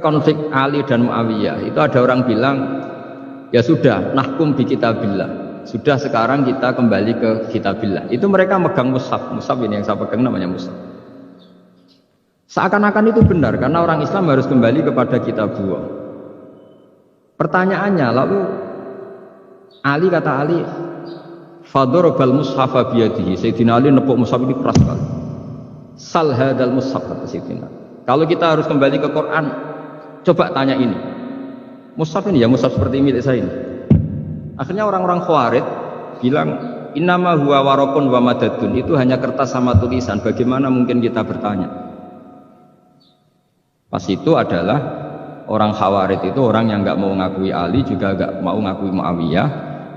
konflik Ali dan Muawiyah itu ada orang bilang ya sudah nahkum bi kitabillah, sudah sekarang kita kembali ke kitabillah. Itu mereka megang mushaf ini yang saya pegang namanya mushaf. Seakan-akan itu benar karena orang Islam harus kembali kepada kitabullah. Pertanyaannya lalu Ali kata Ali fadharabal mushafa biyadihi, Sayyidina Ali nepuk mushaf ini keras sekali. Sal hadal mushaf kata Sayyidina. Kalau kita harus kembali ke Quran, coba tanya ini. Mushaf ini ya mushaf seperti milik saya ini. Akhirnya orang-orang Khawarij bilang innama huwa waraqun wa madadun, itu hanya kertas sama tulisan, bagaimana mungkin kita bertanya? Pas itu adalah orang Khawarij itu orang yang nggak mau ngakui Ali juga nggak mau ngakui Muawiyah,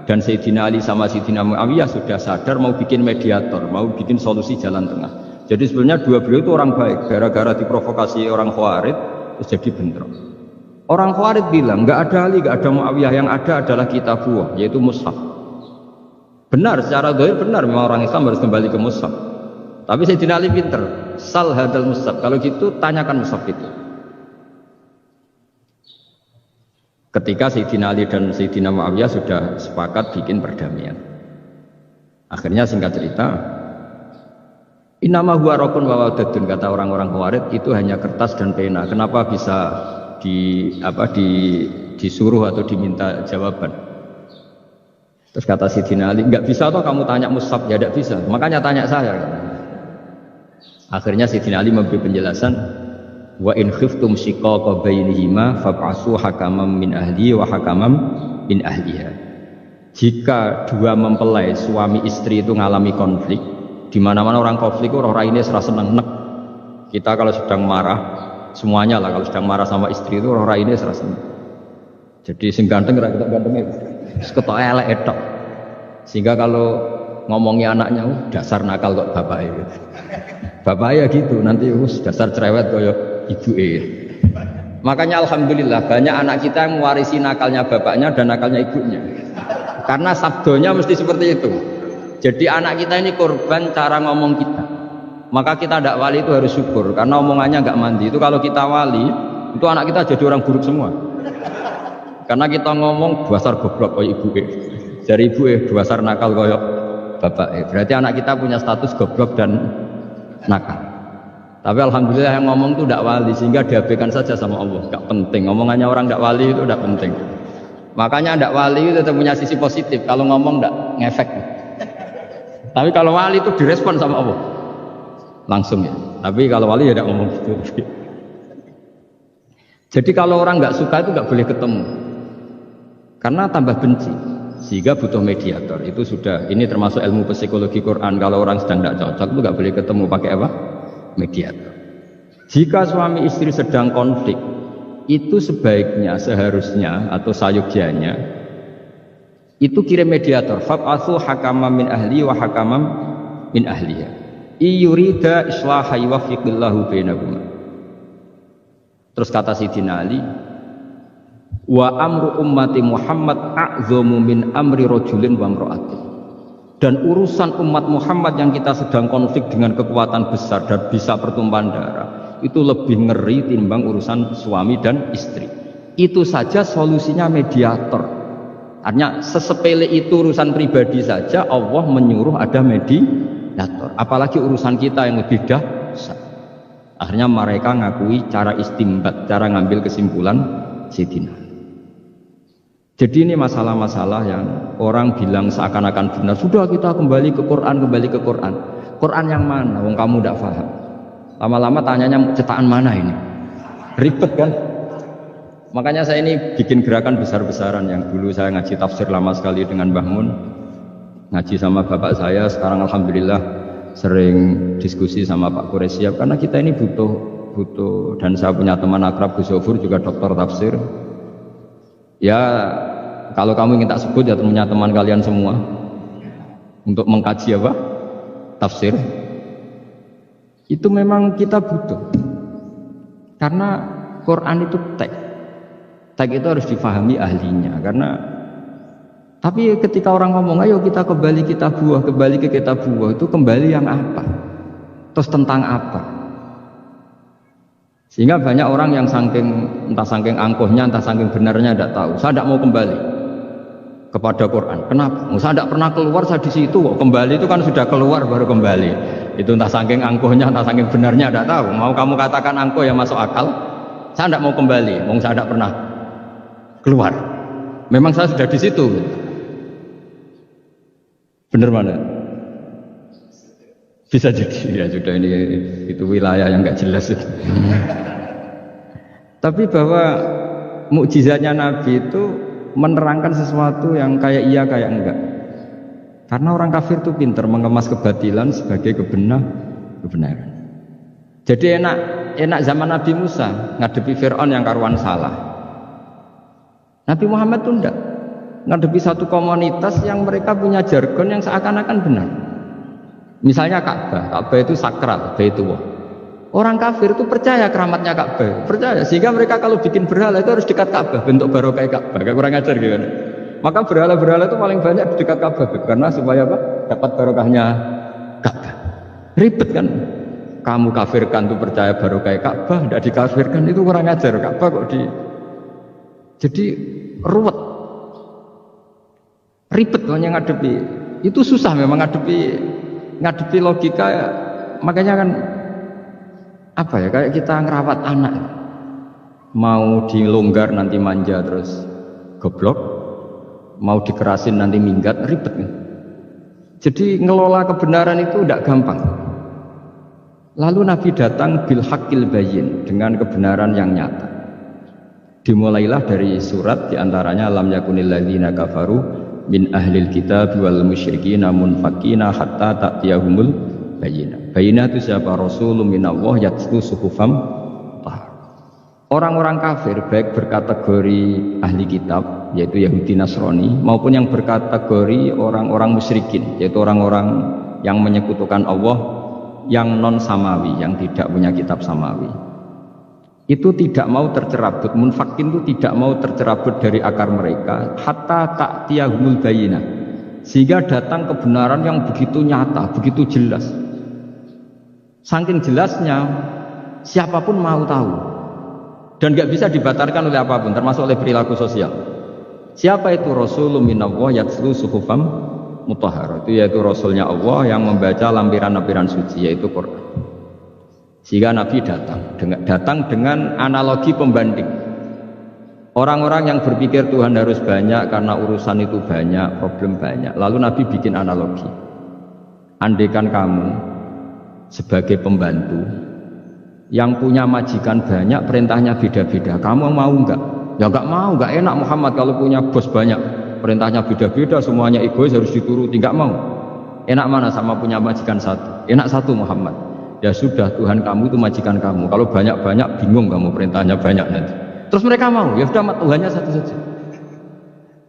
dan Sayyidina Ali sama Sayyidina Muawiyah sudah sadar mau bikin mediator, mau bikin solusi jalan tengah. Jadi sebenarnya dua beliau itu orang baik, gara-gara diprovokasi orang Khawarij terus jadi bentrok. Orang Khawarij bilang nggak ada Ali, nggak ada Muawiyah, yang ada adalah kitabullah yaitu mushaf. Benar, secara zahir benar memang orang Islam harus kembali ke mushaf. Tapi Sayyidina Ali pinter, sal hadal mushaf, kalau gitu tanyakan mushaf itu. Ketika Sayyidina Ali dan Sayyidina Muawiyah sudah sepakat bikin perdamaian. Akhirnya singkat cerita, innama huwa raqun wa wadadun, kata orang-orang Khawarij itu hanya kertas dan pena. Kenapa bisa disuruh atau diminta jawaban? Terus kata Sayyidina Ali, enggak bisa toh kamu tanya mushaf, ya enggak bisa. Makanya tanya saya. Akhirnya Sayyidina Ali memberi penjelasan, wa in khiftum shiqaqa bainihima fab'asu hakaman min ahli wa hakaman min ahliha. Jika dua mempelai suami istri itu ngalami konflik, di mana-mana orang konflik itu orang ini serasa seneng nek. Kita kalau sedang marah, semuanya lah kalau sedang marah sama istri itu orang ini serasa seneng. Jadi sing ganteng ra ketok gantenge, ketok elek etok. Sehingga kalau ngomongi anaknya, dasar nakal kok bapaknya gitu. Bapaknya gitu, nanti dasar cerewet kaya ibu Makanya alhamdulillah banyak anak kita yang mewarisi nakalnya bapaknya dan nakalnya ibunya. Karena sabdonya mesti seperti itu. Jadi anak kita ini korban cara ngomong kita. Maka kita tidak wali itu harus syukur karena omongannya nggak mandi. Itu kalau kita wali, itu anak kita jadi orang buruk semua. Karena kita ngomong dasar goblok kayak ibu dari ibu dasar nakal kayak bapak berarti anak kita punya status goblok dan nakal. Tapi alhamdulillah yang ngomong itu tidak wali sehingga diabaikan saja sama Allah, gak penting. Omongannya orang tidak wali itu tidak penting. Makanya tidak wali itu tetap punya sisi positif. Kalau ngomong tidak ngefek. Tapi kalau wali itu direspon sama Allah langsung ya. Tapi kalau wali ya tidak ngomong gitu. Jadi kalau orang nggak suka itu nggak boleh ketemu, karena tambah benci. Sehingga butuh mediator. Itu sudah, ini termasuk ilmu psikologi Quran. Kalau orang sedang tidak cocok itu nggak boleh ketemu, pakai apa? Mediator. Jika suami istri sedang konflik, itu sebaiknya, seharusnya atau sayugyanya itu kirim mediator. Fab'atsu hakaman min ahli wa hakaman min ahliha. Iyurida islaha yuwaffiqillahu bainahuma. Terus kata Sayyidina Ali, wa amru ummati Muhammad a'zamu min amri rajulin wa imra'atin. Dan urusan umat Muhammad yang kita sedang konflik dengan kekuatan besar dan bisa pertumpahan darah itu lebih ngeri timbang urusan suami dan istri. Itu saja solusinya mediator. Artinya sesepele itu urusan pribadi saja Allah menyuruh ada mediator. Apalagi urusan kita yang lebih dahsyat. Akhirnya mereka ngakui cara istimbat, cara ngambil kesimpulan Sayyidina. Jadi ini masalah-masalah yang orang bilang seakan-akan benar. Sudah kita kembali ke Quran, kembali ke Quran. Quran yang mana? Wong kamu tidak paham. Lama-lama tanyanya cetakan mana ini? Ribet kan? Makanya saya ini bikin gerakan besar-besaran. Yang dulu saya ngaji tafsir lama sekali dengan Mbah Mun, ngaji sama bapak saya. Sekarang alhamdulillah sering diskusi sama Pak Quraisyab. Karena kita ini butuh. Dan saya punya teman akrab Gus Zofur juga dokter tafsir. Ya kalau kamu ingin tak sebut ya punya teman kalian semua untuk mengkaji apa? Tafsir. Itu memang kita butuh. Karena Quran itu teks. Teks itu harus difahami ahlinya. Karena tapi ketika orang ngomong ayo kita kembali kitabullah, kembali ke kitabullah, itu kembali yang apa? Terus tentang apa? Sehingga banyak orang yang entah saking angkuhnya, entah saking benarnya tidak tahu. Saya tidak mau kembali kepada Quran. Kenapa? Saya tidak pernah keluar, saya di situ kok. Kembali itu kan sudah keluar baru kembali. Itu entah saking angkuhnya, entah saking benarnya tidak tahu. Mau kamu katakan angkuh yang masuk akal, saya tidak mau kembali. Saya tidak pernah keluar. Memang saya sudah di situ. Benar mana? Bisa jadi ya sudah, ini itu wilayah yang nggak jelas itu. Tapi bahwa mukjizatnya Nabi itu menerangkan sesuatu yang kayak iya kayak enggak. Karena orang kafir itu pintar mengemas kebatilan sebagai kebenaran. Jadi enak zaman Nabi Musa ngadepi Fir'aun yang karuan salah. Nabi Muhammad itu enggak. Ngadepi satu komunitas yang mereka punya jargon yang seakan-akan benar. Misalnya Ka'bah itu sakral, Baitullah. Orang kafir itu percaya keramatnya Ka'bah, percaya. Sehingga mereka kalau bikin berhala itu harus dekat Ka'bah, bentuk barokah Ka'bah. Kayak kurang ajar gitu. Maka berhala-berhala itu paling banyak di dekat Ka'bah, karena supaya apa? Dapat barokahnya Ka'bah. Ribet kan? Kamu kafirkan tuh percaya barokah Ka'bah, tidak dikafirkan itu kurang ajar. Ka'bah kok jadi ruwet, ribet hanya ngadepi. Itu susah memang ngadepi logika ya. Makanya kan apa ya, kayak kita ngerawat anak, mau dilonggar nanti manja terus goblok, mau dikerasin nanti minggat, ribet kan? Jadi ngelola kebenaran itu tidak gampang. Lalu Nabi datang bil haqqil bayyin, dengan kebenaran yang nyata. Dimulailah dari surat diantaranya lam yakunil ladzina kafaru min ahlil kitab wal musyrikin munfakina hatta ta'tiyahumul bayyinah. Bayyinah itu siapa? Rasulun minallah yatlu suhufam tahar. Orang-orang kafir baik berkategori ahli kitab yaitu Yahudi Nasrani maupun yang berkategori orang-orang musyrikin yaitu orang-orang yang menyekutukan Allah yang non samawi, yang tidak punya kitab samawi. Itu tidak mau tercerabut, munfakin itu tidak mau tercerabut dari akar mereka hatta ta'tiyahumul bayyinah, sehingga datang kebenaran yang begitu nyata, begitu jelas. Saking jelasnya siapapun mau tahu dan gak bisa dibatalkan oleh apapun, termasuk oleh perilaku sosial. Siapa itu? Rasulun minallah yatlu suhufam mutahharah, itu yaitu Rasulnya Allah yang membaca lampiran-lampiran suci, yaitu Quran. Sehingga Nabi datang dengan analogi pembanding. Orang-orang yang berpikir Tuhan harus banyak karena urusan itu banyak, problem banyak. Lalu Nabi bikin analogi. Andaikan kamu sebagai pembantu yang punya majikan banyak, perintahnya beda-beda, kamu mau enggak? Ya enggak mau, enggak enak Muhammad kalau punya bos banyak, perintahnya beda-beda, semuanya egois harus dituruti, enggak mau. Enak mana sama punya majikan satu? Enak satu Muhammad. Ya sudah, Tuhan kamu itu majikan kamu. Kalau banyak-banyak bingung kamu, perintahnya banyak nanti. Terus mereka mau, ya sudah Tuhannya satu saja.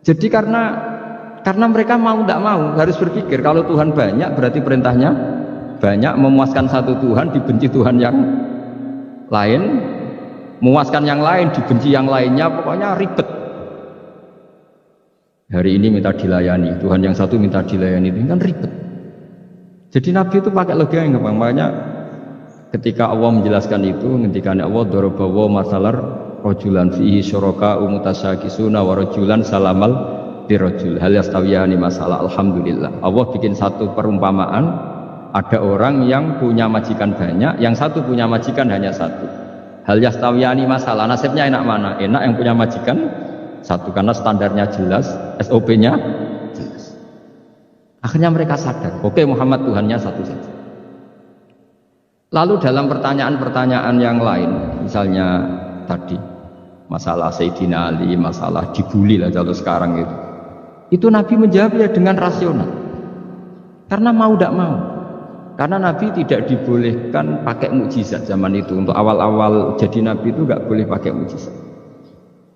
Jadi karena mereka mau tidak mau harus berpikir kalau Tuhan banyak berarti perintahnya banyak, memuaskan satu Tuhan dibenci Tuhan yang lain, memuaskan yang lain dibenci yang lainnya, pokoknya ribet. Hari ini minta dilayani, Tuhan yang satu minta dilayani, itu kan ribet. Jadi Nabi itu pakai logika yang gampang. Makanya ketika Allah menjelaskan itu, ketika Allah dorobawa masalar rojulan fihi syuraka umutasyakisuna wa rojulan salamal dirojul hal yastawiyani masalah. Alhamdulillah Allah bikin satu perumpamaan, ada orang yang punya majikan banyak, yang satu punya majikan hanya satu. Hal yastawiyani masalah, nasibnya enak mana? Enak yang punya majikan satu karena standarnya jelas, SOP-nya jelas. Akhirnya mereka sadar, oke, Muhammad Tuhannya satu saja. Lalu dalam pertanyaan-pertanyaan yang lain, misalnya tadi masalah Sayyidina Ali, masalah dibully lah kalau sekarang itu Nabi menjawab ya dengan rasional, karena mau tidak mau. Karena Nabi tidak dibolehkan pakai mukjizat zaman itu. Untuk awal-awal jadi Nabi itu nggak boleh pakai mukjizat,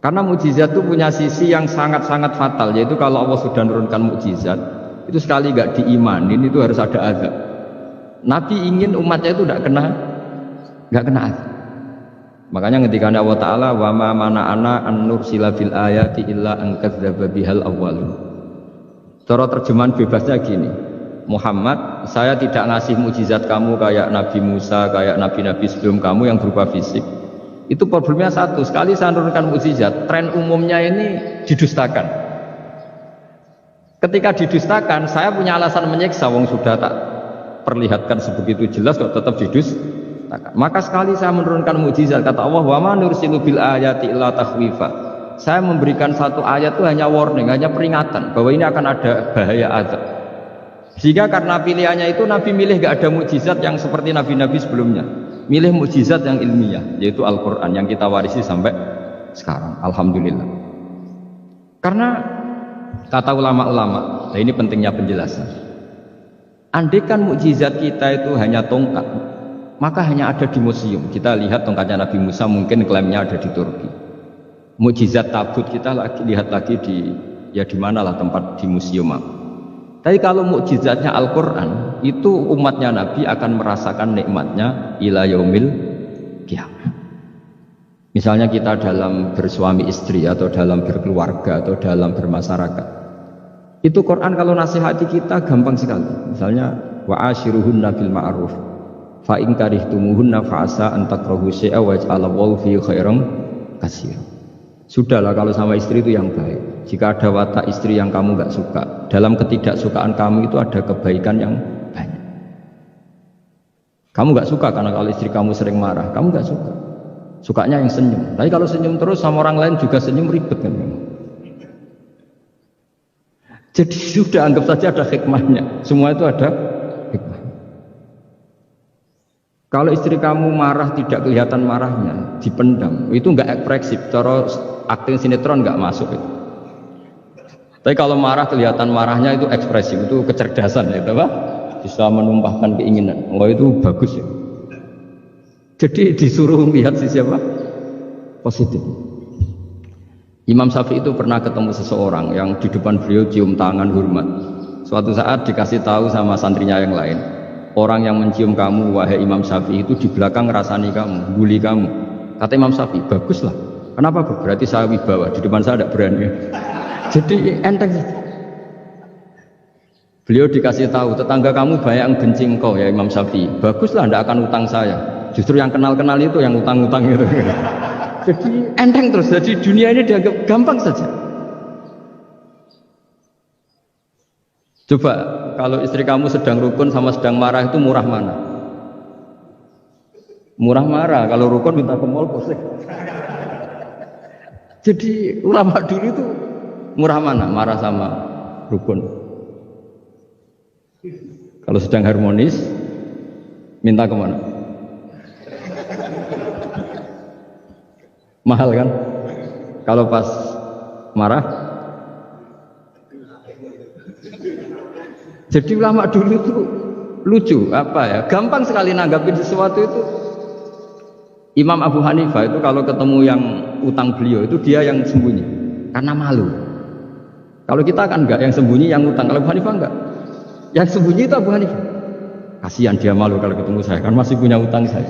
karena mukjizat itu punya sisi yang sangat-sangat fatal, yaitu kalau Allah sudah menurunkan mukjizat itu sekali nggak diimanin itu harus ada azab. Nabi ingin umatnya itu nggak kena azab. Makanya ketika Allah Ta'ala wa ma mana'ana an nursila bil ayati illa an kadzdzaba bihal awwalun. Cara terjemahan bebasnya gini, Muhammad, saya tidak ngasih mukjizat kamu kayak Nabi Musa, kayak nabi-nabi sebelum kamu yang berupa fisik, Itu problemnya satu, sekali saya menurunkan mukjizat, tren umumnya ini didustakan. Ketika didustakan, saya punya alasan menyiksa, wong sudah tak perlihatkan sebegitu jelas kok tetap didustakan. Maka sekali saya menurunkan mukjizat, kata Allah, wa ma nursilu bil ayati illa takhwifa. Saya memberikan satu ayat itu hanya warning, hanya peringatan bahwa ini akan ada bahaya azab. Sehingga karena pilihannya itu Nabi milih gak ada mukjizat yang seperti nabi-nabi sebelumnya. Milih mukjizat yang ilmiah, yaitu Al-Quran yang kita warisi sampai sekarang. Alhamdulillah. Karena kata ulama-ulama, nah ini pentingnya penjelasan. Andaikan mukjizat kita itu hanya tongkat, maka hanya ada di museum. Kita lihat tongkatnya Nabi Musa, mungkin klaimnya ada di Turki. Mukjizat tabut kita lihat lagi di mana lah tempat di museum. Tapi kalau mukjizatnya Al-Quran, itu umatnya Nabi akan merasakan nikmatnya ila yaumil qiyamah. Misalnya kita dalam bersuami istri atau dalam berkeluarga atau dalam bermasyarakat, itu Quran kalau nasihati kita gampang sekali. Misalnya wa ashiruhunna bil ma'ruf fa in karihtumuhunna fa asa an takrahu syai'a wa yaj'alallahu fi khairan katsira. Sudahlah kalau sama istri itu yang baik. Jika ada watak istri yang kamu nggak suka, dalam ketidaksukaan kamu itu ada kebaikan yang banyak. Kamu nggak suka karena kalau istri kamu sering marah, kamu nggak suka. Sukanya yang senyum. Tapi kalau senyum terus sama orang lain juga senyum, ribet kan? Jadi sudah anggap saja ada hikmahnya. Semua itu ada hikmah. Kalau istri kamu marah tidak kelihatan marahnya, dipendam, itu nggak ekspresif. Cara akting sinetron nggak masuk itu. Tapi kalau marah kelihatan marahnya itu ekspresif, itu kecerdasan ya, apa? Bisa menumpahkan keinginan. Wah itu bagus ya. Jadi disuruh lihat sisi apa? Positif. Imam Syafi'i itu pernah ketemu seseorang yang di depan beliau cium tangan hormat. Suatu saat dikasih tahu sama santrinya yang lain, orang yang mencium kamu wahai Imam Syafi'i itu di belakang ngerasani kamu, bully kamu. Kata Imam Syafi'i, baguslah. Kenapa? Berarti saya wibawa, di depan saya tidak berani. Jadi enteng. Beliau dikasih tahu, tetangga kamu banyak yang benci engkau ya Imam Syafi'i. Baguslah, tidak akan utang saya. Justru yang kenal-kenal itu yang utang-utang itu. Jadi enteng terus. Jadi dunia ini dianggap gampang saja. Coba kalau istri kamu sedang rukun sama sedang marah itu murah mana? Murah marah. Kalau rukun minta ke mall pusing. Jadi ulama dulu itu murah mana? Marah sama rukun. Kalau sedang harmonis, minta kemana? Mahal kan? Kalau pas marah, jadi ulama dulu itu lucu, apa ya? Gampang sekali nanggapin sesuatu itu. Imam Abu Hanifah itu kalau ketemu yang utang beliau itu dia yang sembunyi karena malu. Kalau kita kan enggak, yang sembunyi yang utang. Kalau Abu Hanifah enggak, yang sembunyi itu Abu Hanifah. Kasihan dia malu kalau ketemu saya, kan masih punya utang saya.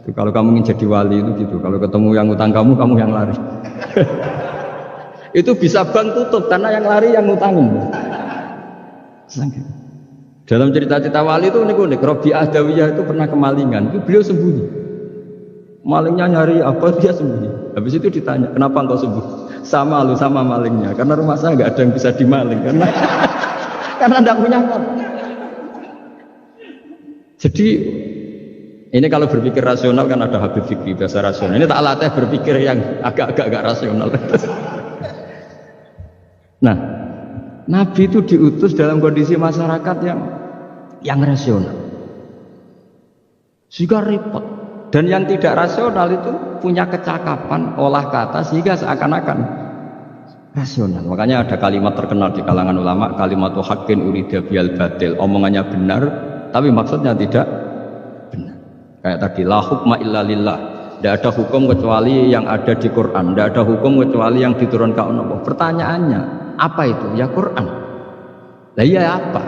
Itu kalau kamu ingin jadi wali itu gitu, kalau ketemu yang utang kamu yang lari. Itu bisa bank tutup karena yang lari yang utangin. Dalam cerita-cerita wali itu unik-unik. Robi'ah Adawiyah itu pernah kemalingan, itu beliau sembunyi. Malingnya nyari apa, dia sembunyi. Habis itu ditanya, kenapa engkau sembunyi? Sama lu sama malingnya, karena rumah saya nggak ada yang bisa dimaling karena tidak punya apa. Jadi ini kalau berpikir rasional kan ada Habib Fikri bahasa rasional. Ini tak latih berpikir yang agak-agak rasional. Nah, Nabi itu diutus dalam kondisi masyarakat yang rasional. Sehingga repot. Dan yang tidak rasional itu punya kecakapan olah kata sehingga seakan-akan rasional. Makanya ada kalimat terkenal di kalangan ulama, kalimatu haqqin urida biyal batil. Omongannya benar, tapi maksudnya tidak benar. Kayak tadi, la hukma illa lillah. Tidak ada hukum kecuali yang ada di Quran. Tidak ada hukum kecuali yang diturunkan Allah. Pertanyaannya, apa itu? Ya Quran. Lah iya apa?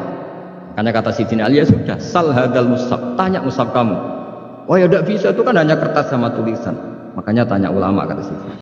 Karena kata Sidin Ali, ya sudah, sal hadal mushaf. Tanya mushaf kamu. Oh ya tidak bisa, itu kan hanya kertas sama tulisan. Makanya tanya ulama kata Sidin.